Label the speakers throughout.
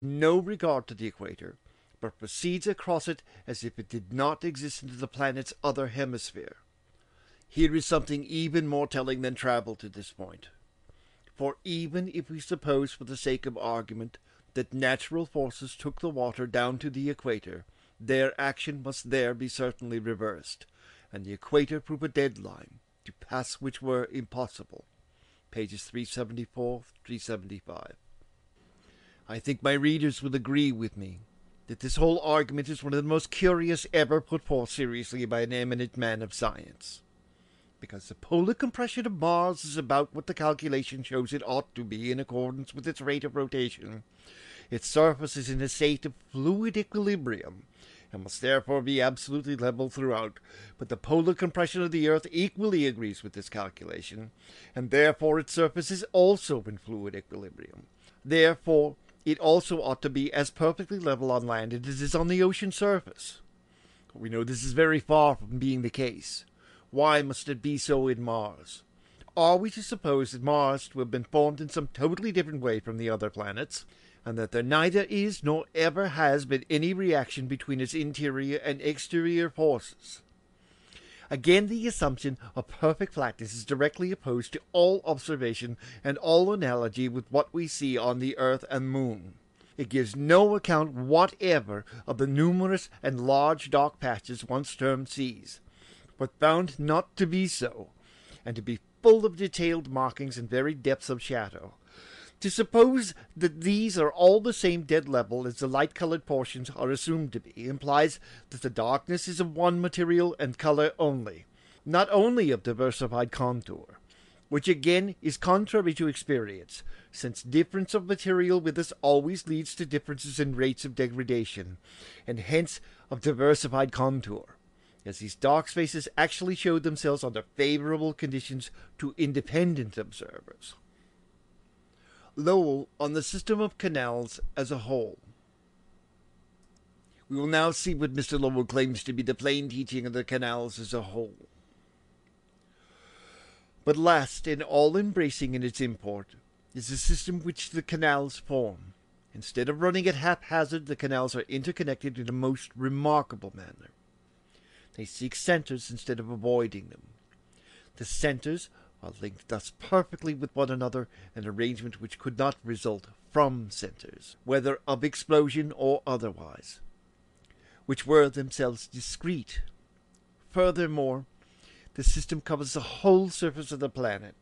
Speaker 1: no regard to the equator, but proceeds across it as if it did not exist into the planet's other hemisphere. Here is something even more telling than travel to this point. For even if we suppose for the sake of argument that natural forces took the water down to the equator, their action must there be certainly reversed, and the equator prove a deadline, to pass which were impossible. Pages 374, 375. I think my readers will agree with me that this whole argument is one of the most curious ever put forth seriously by an eminent man of science. Because the polar compression of Mars is about what the calculation shows it ought to be in accordance with its rate of rotation, its surface is in a state of fluid equilibrium, and must therefore be absolutely level throughout, but the polar compression of the Earth equally agrees with this calculation, and therefore its surface is also in fluid equilibrium. Therefore, it also ought to be as perfectly level on land as it is on the ocean surface. We know this is very far from being the case. Why must it be so in Mars? Are we to suppose that Mars to have been formed in some totally different way from the other planets, and that there neither is nor ever has been any reaction between its interior and exterior forces? Again, the assumption of perfect flatness is directly opposed to all observation and all analogy with what we see on the Earth and Moon. It gives no account whatever of the numerous and large dark patches once termed seas, but found not to be so, and to be full of detailed markings and very depths of shadow. To suppose that these are all the same dead level as the light-colored portions are assumed to be implies that the darkness is of one material and color only, not only of diversified contour, which again is contrary to experience, since difference of material with us always leads to differences in rates of degradation, and hence of diversified contour, as these dark spaces actually showed themselves under favorable conditions to independent observers. Lowell on the system of canals as a whole. We will now see what Mr. Lowell claims to be the plain teaching of the canals as a whole. But last and all-embracing in its import is the system which the canals form. Instead of running at haphazard, the canals are interconnected in a most remarkable manner. They seek centers instead of avoiding them. The centers are linked thus perfectly with one another, an arrangement which could not result from centers, whether of explosion or otherwise, which were themselves discrete. Furthermore, the system covers the whole surface of the planet,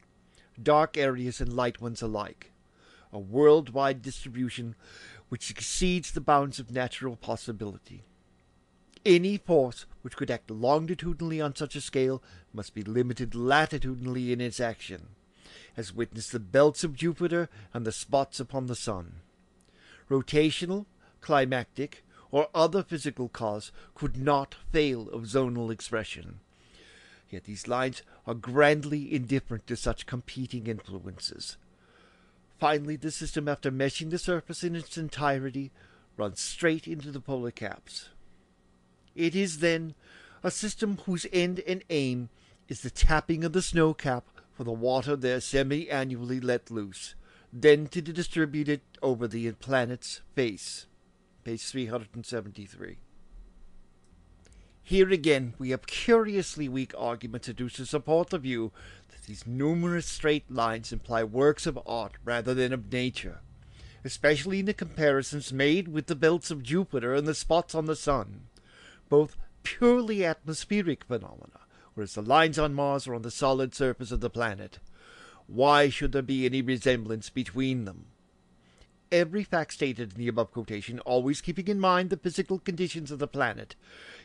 Speaker 1: dark areas and light ones alike, a worldwide distribution which exceeds the bounds of natural possibility. Any force which could act longitudinally on such a scale must be limited latitudinally in its action, as witness the belts of Jupiter and the spots upon the sun. Rotational, climatic, or other physical cause could not fail of zonal expression. Yet these lines are grandly indifferent to such competing influences. Finally, the system, after meshing the surface in its entirety, runs straight into the polar caps. It is, then, a system whose end and aim is the tapping of the snow cap for the water there semi-annually let loose, then to distribute it over the planet's face. Page 373. Here again we have curiously weak arguments adduced to support the view that these numerous straight lines imply works of art rather than of nature, especially in the comparisons made with the belts of Jupiter and the spots on the sun, both purely atmospheric phenomena, whereas the lines on Mars are on the solid surface of the planet. Why should there be any resemblance between them? Every fact stated in the above quotation, always keeping in mind the physical conditions of the planet,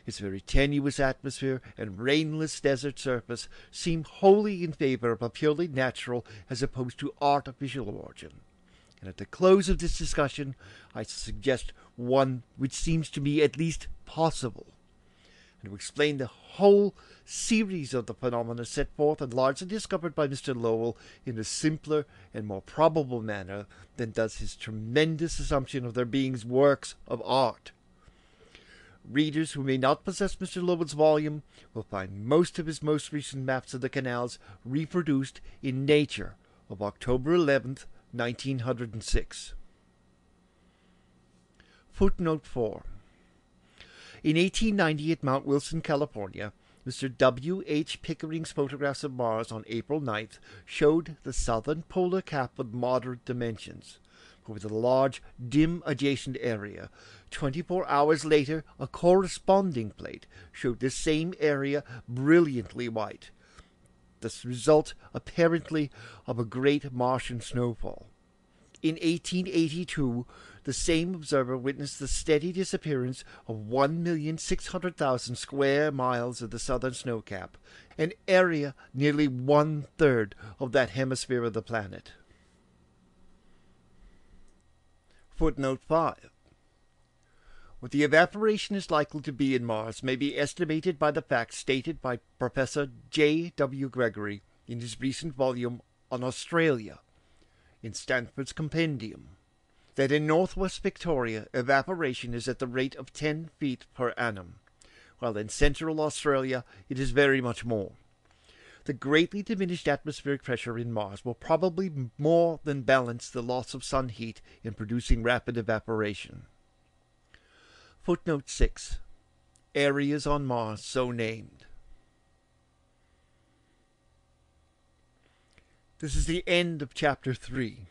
Speaker 1: its very tenuous atmosphere and rainless desert surface, seem wholly in favor of a purely natural as opposed to artificial origin. And at the close of this discussion, I suggest one which seems to me at least possible, and to explain the whole series of the phenomena set forth and largely discovered by Mr. Lowell in a simpler and more probable manner than does his tremendous assumption of their being works of art. Readers who may not possess Mr. Lowell's volume will find most of his most recent maps of the canals reproduced in Nature of October 11th, 1906. Footnote 4. In 1890 at Mount Wilson, California, Mr. W. H. Pickering's photographs of Mars on April 9th showed the southern polar cap of moderate dimensions, but with a large, dim adjacent area. 24 hours later, a corresponding plate showed the same area brilliantly white, the result apparently of a great Martian snowfall. In 1882, the same observer witnessed the steady disappearance of 1,600,000 square miles of the southern snowcap, an area nearly one-third of that hemisphere of the planet. Footnote 5. What the evaporation is likely to be in Mars may be estimated by the facts stated by Professor J. W. Gregory in his recent volume on Australia in Stanford's Compendium, that in northwest Victoria evaporation is at the rate of 10 feet per annum, while in central Australia it is very much more. The greatly diminished atmospheric pressure in Mars will probably more than balance the loss of sun heat in producing rapid evaporation. Footnote 6. Areas on Mars so named. This is the end of Chapter 3.